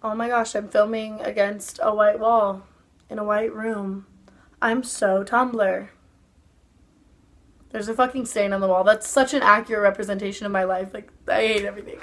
Oh my gosh, I'm filming against a white wall in a white room. I'm so Tumblr. There's a fucking stain on the wall. That's such an accurate representation of my life. Like, I hate everything.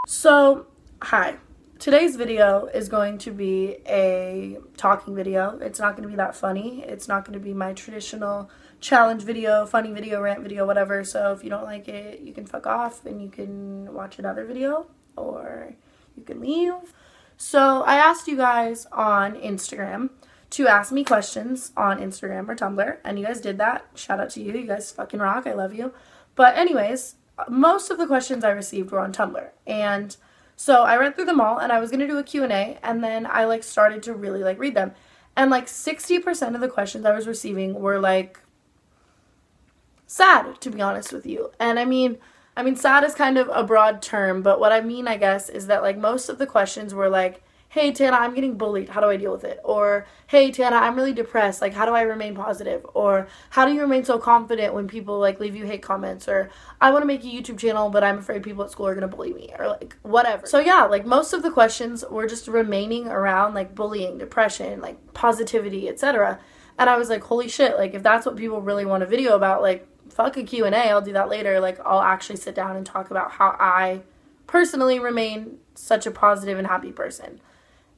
So, hi. Today's video is going to be a talking video. It's not going to be that funny. It's not going to be my traditional challenge video, funny video, rant video, whatever. So if you don't like it, you can fuck off and you can watch another video or you can leave. So I asked you guys on Instagram to ask me questions on Instagram or Tumblr, and you guys did that. Shout out to you. You guys fucking rock. I love you. But anyways, most of the questions I received were on Tumblr, and so I read through them all, and I was going to do a Q&A, and then I started to really read them. And 60% of the questions I was receiving were sad, to be honest with you. And I mean sad is kind of a broad term, but what I mean, I guess, is that most of the questions were hey Tana, I'm getting bullied, how do I deal with it? Or hey Tana, I'm really depressed, how do I remain positive? Or how do you remain so confident when people leave you hate comments? Or I want to make a YouTube channel, but I'm afraid people at school are going to bully me, or whatever. So yeah, most of the questions were just remaining around bullying, depression, positivity, etc. And I was holy shit, if that's what people really want a video about, fuck a Q&A, I'll do that later. I'll actually sit down and talk about how I personally remain such a positive and happy person.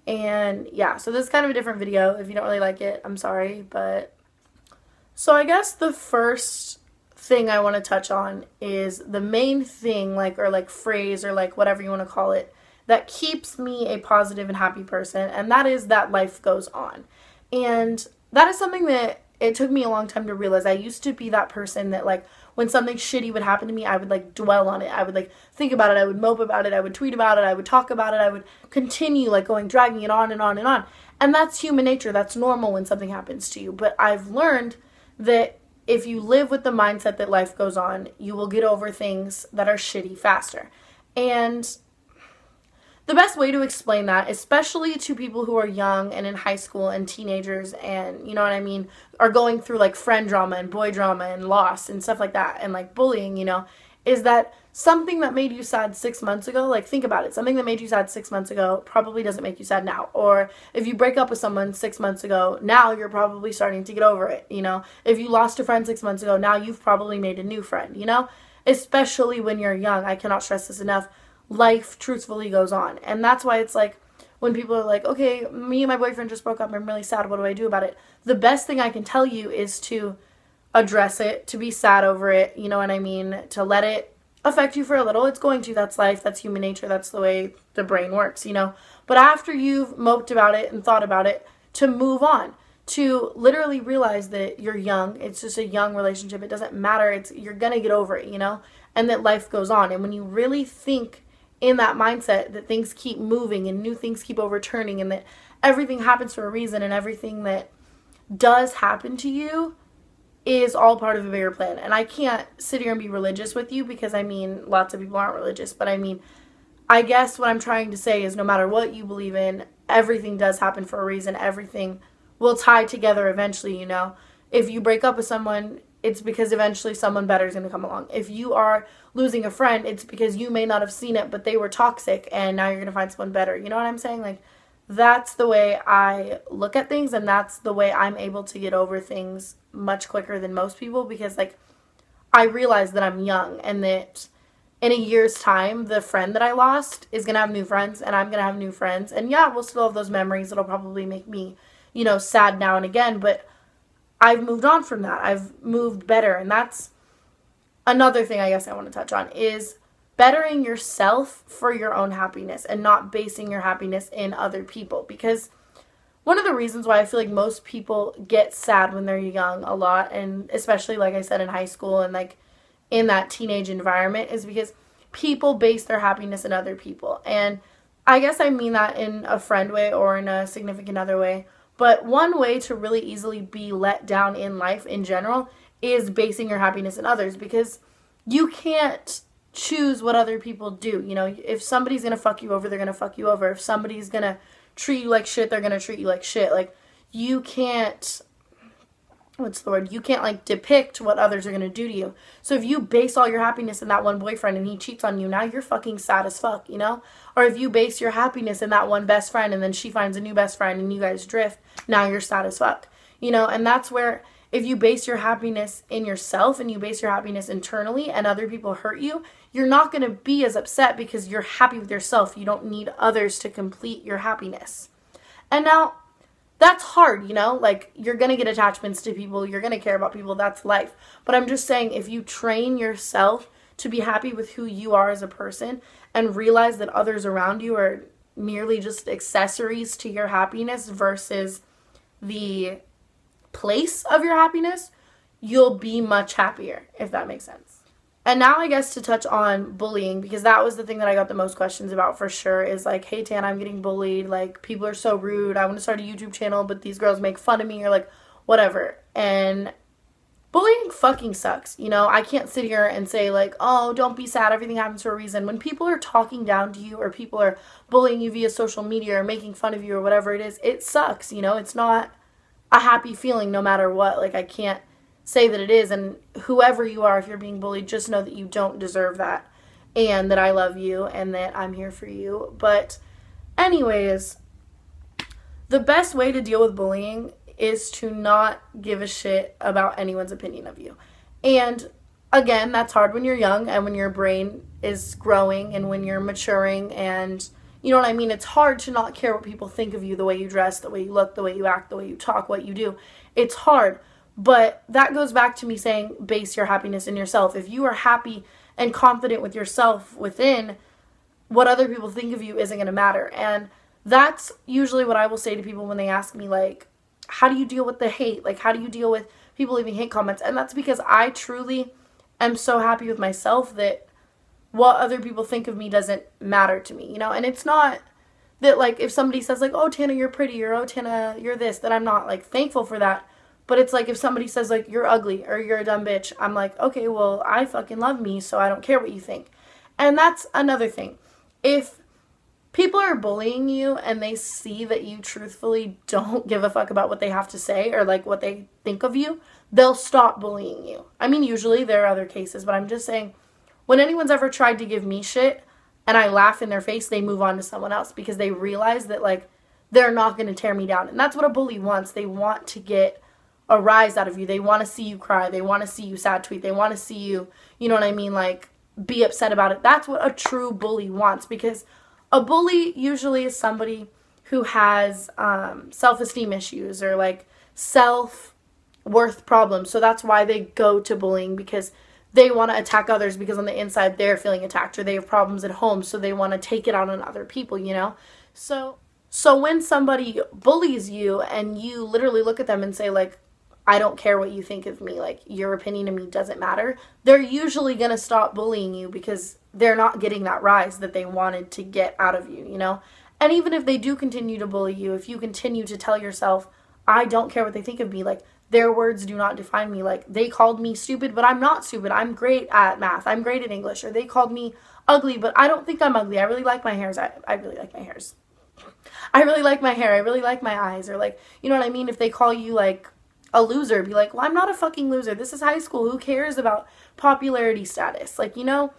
And yeah, so this is kind of a different video. If you don't really like it, I'm sorry. But so I guess the first thing I want to touch on is the main thing, or phrase, or whatever you want to call it, that keeps me a positive and happy person, and that is that life goes on. And that is something that it took me a long time to realize. I used to be that person that when something shitty would happen to me, I would dwell on it. I would think about it. I would mope about it. I would tweet about it. I would talk about it. I would continue dragging it on and on and on. And that's human nature. That's normal when something happens to you. But I've learned that if you live with the mindset that life goes on, you will get over things that are shitty faster. And the best way to explain that, especially to people who are young and in high school and teenagers and, you know what I mean, are going through friend drama and boy drama and loss and stuff like that and bullying, is that something that made you sad 6 months ago, think about it, something that made you sad 6 months ago probably doesn't make you sad now. Or if you break up with someone 6 months ago, now you're probably starting to get over it, If you lost a friend 6 months ago, now you've probably made a new friend, Especially when you're young. I cannot stress this enough. Life truthfully goes on. And that's why it's when people are okay, me and my boyfriend just broke up, I'm really sad, what do I do about it? The best thing I can tell you is to address it, to be sad over it, you know what I mean? To let it affect you for a little. It's going to. That's life. That's human nature. That's the way the brain works, But after you've moped about it and thought about it, to move on. To literally realize that you're young. It's just a young relationship. It doesn't matter. You're going to get over it, And that life goes on. And when you really think in that mindset that things keep moving and new things keep overturning and that everything happens for a reason and everything that does happen to you is all part of a bigger plan. And I can't sit here and be religious with you because lots of people aren't religious, but I guess what I'm trying to say is no matter what you believe in, everything does happen for a reason. Everything will tie together eventually, If you break up with someone, it's because eventually someone better is going to come along. If you are losing a friend, it's because you may not have seen it, but they were toxic, and now you're going to find someone better. You know what I'm saying? That's the way I look at things, and that's the way I'm able to get over things much quicker than most people, because, I realize that I'm young, and that in a year's time, the friend that I lost is going to have new friends, and I'm going to have new friends. And yeah, we'll still have those memories. It'll probably make me, sad now and again, but I've moved on from that. I've moved better. And that's another thing I guess I want to touch on is bettering yourself for your own happiness and not basing your happiness in other people. Because one of the reasons why I feel most people get sad when they're young a lot, and especially I said in high school and in that teenage environment, is because people base their happiness in other people. And I guess I mean that in a friend way or in a significant other way. But one way to really easily be let down in life in general is basing your happiness in others, because you can't choose what other people do. If somebody's going to fuck you over, they're going to fuck you over. If somebody's going to treat you like shit, they're going to treat you like shit. You can't what's the word? You can't like depict what others are going to do to you. So if you base all your happiness in that one boyfriend and he cheats on you, now you're fucking sad as fuck, you know? Or if you base your happiness in that one best friend and then she finds a new best friend and you guys drift, now you're sad as fuck, you know? And that's where if you base your happiness in yourself and you base your happiness internally and other people hurt you, you're not going to be as upset because you're happy with yourself. You don't need others to complete your happiness. And now, that's hard, you know, like you're going to get attachments to people, you're going to care about people, that's life. But I'm just saying, if you train yourself to be happy with who you are as a person and realize that others around you are merely just accessories to your happiness versus the place of your happiness, you'll be much happier, if that makes sense. And now I guess to touch on bullying, because that was the thing that I got the most questions about for sure, is like, hey, Tana, I'm getting bullied. Like, people are so rude. I want to start a YouTube channel, but these girls make fun of me or like whatever. And bullying fucking sucks. You know, I can't sit here and say like, oh, don't be sad. Everything happens for a reason. When people are talking down to you or people are bullying you via social media or making fun of you or whatever it is, it sucks. You know, it's not a happy feeling no matter what. Like, I can't say that it is, and whoever you are, if you're being bullied, just know that you don't deserve that, and that I love you, and that I'm here for you. But anyways, the best way to deal with bullying is to not give a shit about anyone's opinion of you. And again, that's hard when you're young and when your brain is growing and when you're maturing, and you know what I mean? It's hard to not care what people think of you, the way you dress, the way you look, the way you act, the way you talk, what you do. It's hard. But that goes back to me saying base your happiness in yourself. If you are happy and confident with yourself within, what other people think of you isn't going to matter. And that's usually what I will say to people when they ask me, like, how do you deal with the hate? Like, how do you deal with people leaving hate comments? And that's because I truly am so happy with myself that what other people think of me doesn't matter to me, you know? And it's not that, like, if somebody says, like, oh, Tana, you're pretty, or oh, Tana, you're this, that I'm not, like, thankful for that. But it's like if somebody says, like, you're ugly or you're a dumb bitch, I'm like, okay, well, I fucking love me, so I don't care what you think. And that's another thing. If people are bullying you and they see that you truthfully don't give a fuck about what they have to say or, like, what they think of you, they'll stop bullying you. I mean, usually there are other cases, but I'm just saying, when anyone's ever tried to give me shit and I laugh in their face, they move on to someone else because they realize that, like, they're not going to tear me down. And that's what a bully wants. They want to get a rise out of you. They want to see you cry. They want to see you sad tweet. They want to see you, you know what I mean, like, be upset about it. That's what a true bully wants, because a bully usually is somebody who has self-esteem issues or, like, self-worth problems. So that's why they go to bullying, because they want to attack others because on the inside they're feeling attacked, or they have problems at home, so they want to take it out on other people, you know? So when somebody bullies you and you literally look at them and say, like, I don't care what you think of me, like, your opinion of me doesn't matter, they're usually going to stop bullying you because they're not getting that rise that they wanted to get out of you, you know? And even if they do continue to bully you, if you continue to tell yourself, I don't care what they think of me, like, their words do not define me, like, they called me stupid, but I'm not stupid, I'm great at math, I'm great at English, or they called me ugly, but I don't think I'm ugly, I really like my hairs, I really like my hairs. I really like my hair, I really like my eyes, or, like, you know what I mean? If they call you, like, a loser, be like, well, I'm not a fucking loser. This is high school. Who cares about popularity status? Like, you know?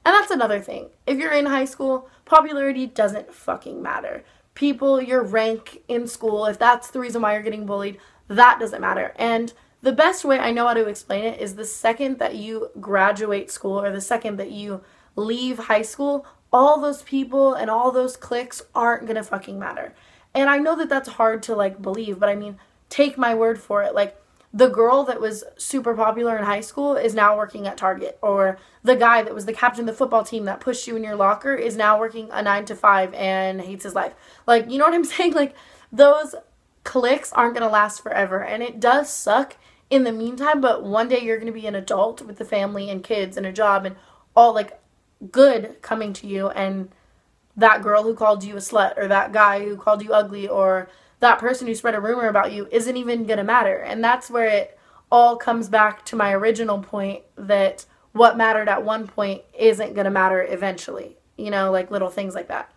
And that's another thing. If you're in high school, popularity doesn't fucking matter. People, your rank in school, if that's the reason why you're getting bullied, that doesn't matter. And the best way I know how to explain it is the second that you graduate school or the second that you leave high school, all those people and all those cliques aren't gonna fucking matter. And I know that that's hard to, like, believe, but I mean, take my word for it. Like, the girl that was super popular in high school is now working at Target, or the guy that was the captain of the football team that pushed you in your locker is now working a 9-to-5 and hates his life. Like, you know what I'm saying? Like, those cliques aren't going to last forever, and it does suck in the meantime, but one day you're going to be an adult with a family and kids and a job and all, like, good coming to you, and that girl who called you a slut, or that guy who called you ugly, or that person who spread a rumor about you isn't even going to matter. And that's where it all comes back to my original point, that what mattered at one point isn't going to matter eventually. You know, like, little things like that.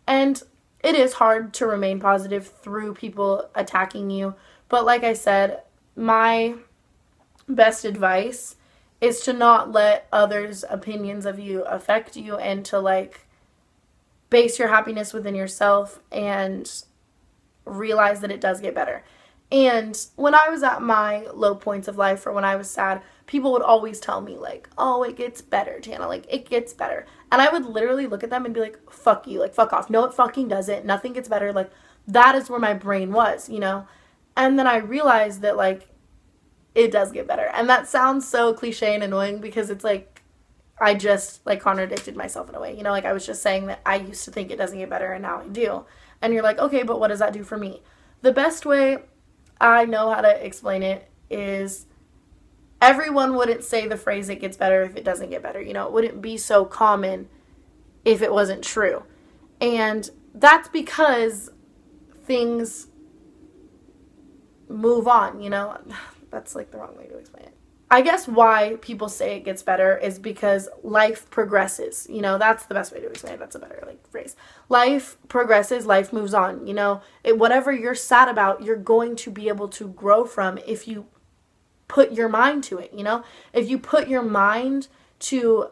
And it is hard to remain positive through people attacking you. But like I said, my best advice is to not let others' opinions of you affect you, and to like base your happiness within yourself and realize that it does get better. And when I was at my low points of life, or when I was sad, people would always tell me like, oh, it gets better, Tana, like it gets better. And I would literally look at them and be like, fuck you, like fuck off. No, it fucking doesn't. Nothing gets better. Like that is where my brain was, you know? And then I realized that like it does get better. And that sounds so cliche and annoying, because it's like I just like contradicted myself in a way, you know? Like I was just saying that I used to think it doesn't get better and now I do. And you're like, okay, but what does that do for me? The best way I know how to explain it is, everyone wouldn't say the phrase it gets better if it doesn't get better. You know, it wouldn't be so common if it wasn't true. And that's because things move on, you know. That's like the wrong way to explain it. I guess why people say it gets better is because life progresses. You know, that's the best way to explain it. That's a better like phrase. Life progresses, life moves on, you know. Whatever you're sad about, you're going to be able to grow from if you put your mind to it, you know. If you put your mind to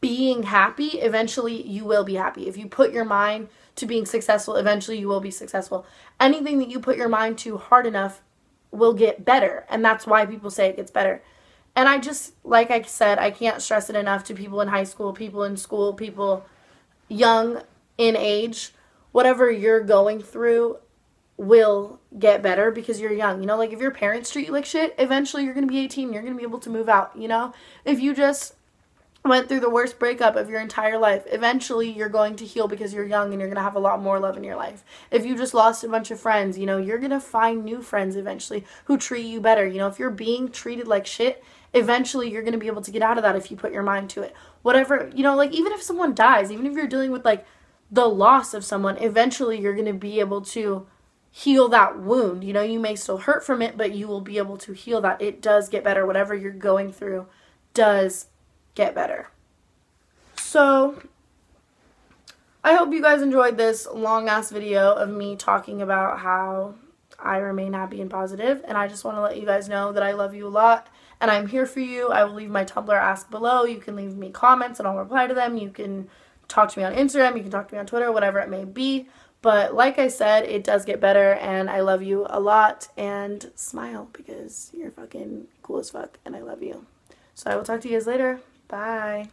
being happy, eventually you will be happy. If you put your mind to being successful, eventually you will be successful. Anything that you put your mind to hard enough will get better, and that's why people say it gets better. And I just, like I said, I can't stress it enough to people in high school, people in school, people young in age. Whatever you're going through will get better because you're young, you know. Like if your parents treat you like shit, eventually you're going to be 18, you're going to be able to move out, you know. If you just went through the worst breakup of your entire life, eventually you're going to heal because you're young and you're going to have a lot more love in your life. If you just lost a bunch of friends, you know, you're going to find new friends eventually who treat you better. You know, if you're being treated like shit, eventually you're going to be able to get out of that if you put your mind to it. Whatever, you know, like even if someone dies, even if you're dealing with like the loss of someone, eventually you're going to be able to heal that wound. You know, you may still hurt from it, but you will be able to heal that. It does get better. Whatever you're going through does get better. So I hope you guys enjoyed this long ass video of me talking about how I remain happy and positive, and I just want to let you guys know that I love you a lot and I'm here for you. I will leave my Tumblr ask below. You can leave me comments and I'll reply to them. You can talk to me on Instagram, you can talk to me on Twitter, whatever it may be. But like I said, it does get better, and I love you a lot, and smile because you're fucking cool as fuck and I love you. So I will talk to you guys later. Bye.